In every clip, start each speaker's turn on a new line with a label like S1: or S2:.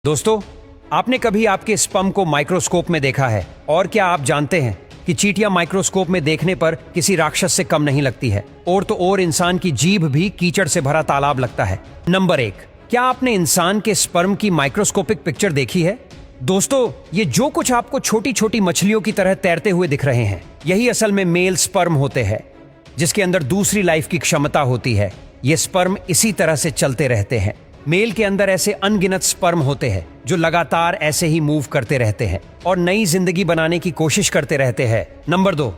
S1: दोस्तों, आपने कभी आपके स्पर्म को माइक्रोस्कोप में देखा है? और क्या आप जानते हैं कि चींटियां माइक्रोस्कोप में देखने पर किसी राक्षस से कम नहीं लगती है? और तो और इंसान की जीभ भी कीचड़ से भरा तालाब लगता है। नंबर 1, क्या आपने इंसान के स्पर्म की माइक्रोस्कोपिक पिक्चर देखी है? दोस्तों, ये जो कुछ आपको छोटी छोटी मछलियों की तरह तैरते हुए दिख रहे हैं, यही असल में मेल स्पर्म होते हैं, जिसके अंदर दूसरी लाइफ की क्षमता होती है। ये स्पर्म इसी तरह से चलते रहते हैं। मेल के अंदर ऐसे अनगिनत स्पर्म होते हैं जो लगातार ऐसे ही मूव करते रहते हैं और नई जिंदगी बनाने की कोशिश करते रहते हैं। नंबर 2,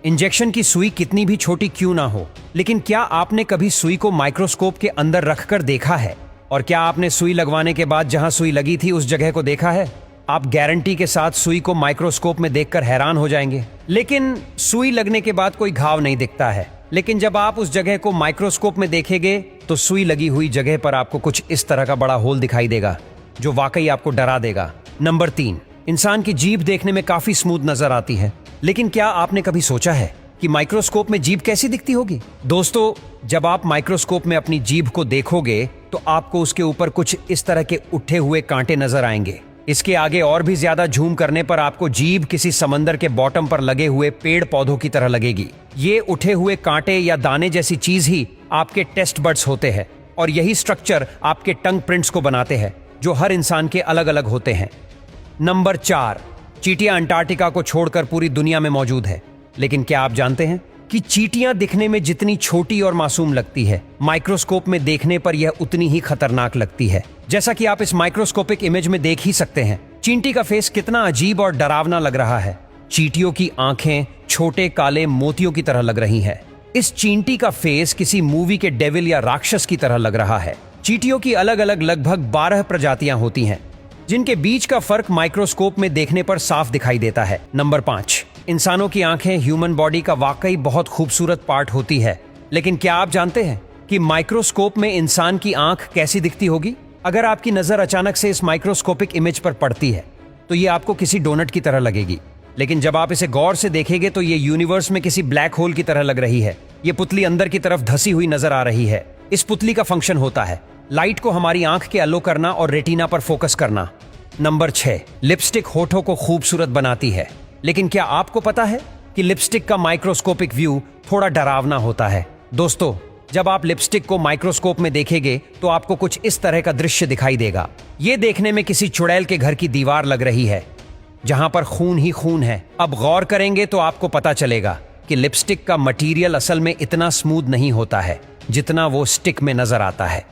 S1: इंजेक्शन की सुई कितनी भी छोटी क्यों ना हो, लेकिन क्या आपने कभी सुई को माइक्रोस्कोप के अंदर रखकर देखा है? और क्या आपने सुई लगवाने के बाद जहां सुई लगी थी उस जगह को देखा है? आप गारंटी के साथ सुई को माइक्रोस्कोप में देखकर हैरान हो जाएंगे। लेकिन सुई लगने के बाद कोई घाव नहीं दिखता है। लेकिन जब आप उस जगह को माइक्रोस्कोप में देखेंगे तो सुई लगी हुई जगह पर आपको कुछ इस तरह का बड़ा होल दिखाई देगा, जो वाकई आपको डरा देगा। नंबर 3, इंसान की जीभ देखने में काफी स्मूथ नजर आती है, लेकिन क्या आपने कभी सोचा है कि माइक्रोस्कोप में जीभ कैसी दिखती होगी? दोस्तों, जब आप माइक्रोस्कोप में अपनी जीभ को देखोगे तो आपको उसके ऊपर कुछ इस तरह के उठे हुए कांटे नजर आएंगे। इसके आगे और भी ज्यादा झूम करने पर आपको जीभ किसी समंदर के बॉटम पर लगे हुए पेड़ पौधों की तरह लगेगी। ये उठे हुए कांटे या दाने जैसी चीज ही आपके टेस्ट बड्स होते हैं और यही स्ट्रक्चर आपके टंग प्रिंट्स को बनाते हैं, जो हर इंसान के अलग अलग होते हैं। नंबर 4, चींटियां अंटार्कटिका को छोड़कर पूरी दुनिया में मौजूद है। लेकिन क्या आप जानते हैं कि चींटियां दिखने में जितनी छोटी और मासूम लगती है, माइक्रोस्कोप में देखने पर यह उतनी ही खतरनाक लगती है। जैसा कि आप इस माइक्रोस्कोपिक इमेज में देख ही सकते हैं, चींटी का फेस कितना अजीब और डरावना लग रहा है। चींटियों की आंखें छोटे काले मोतियों की तरह लग रही हैं। इस चींटी का फेस किसी मूवी के डेविल या राक्षस की तरह लग रहा है। चींटियों की अलग अलग लगभग 12 प्रजातियां होती हैं, जिनके बीच का फर्क माइक्रोस्कोप में देखने पर साफ दिखाई देता है। नंबर 5, इंसानों की आंखें ह्यूमन बॉडी का वाकई बहुत खूबसूरत पार्ट होती है। लेकिन क्या आप जानते हैं कि माइक्रोस्कोप में इंसान की आंख कैसी दिखती होगी? अगर आपकी नजर अचानक से इस माइक्रोस्कोपिक इमेज पर पड़ती है तो ये आपको किसी डोनट की तरह लगेगी। लेकिन जब आप इसे गौर से देखेंगे तो ये यूनिवर्स में किसी ब्लैक होल की तरह लग रही है। ये पुतली अंदर की तरफ धसी हुई नजर आ रही है। इस पुतली का फंक्शन होता है लाइट को हमारी आंख के अलो करना और रेटिना पर फोकस करना। नंबर 6, लिपस्टिक होठों को खूबसूरत बनाती है। लेकिन क्या आपको पता है कि लिपस्टिक का माइक्रोस्कोपिक व्यू थोड़ा डरावना होता है? दोस्तों, जब आप लिपस्टिक को माइक्रोस्कोप में देखेंगे तो आपको कुछ इस तरह का दृश्य दिखाई देगा। ये देखने में किसी चुड़ैल के घर की दीवार लग रही है, जहां पर खून ही खून है। अब गौर करेंगे तो आपको पता चलेगा कि लिपस्टिक का मटेरियल असल में इतना स्मूथ नहीं होता है जितना वो स्टिक में नजर आता है।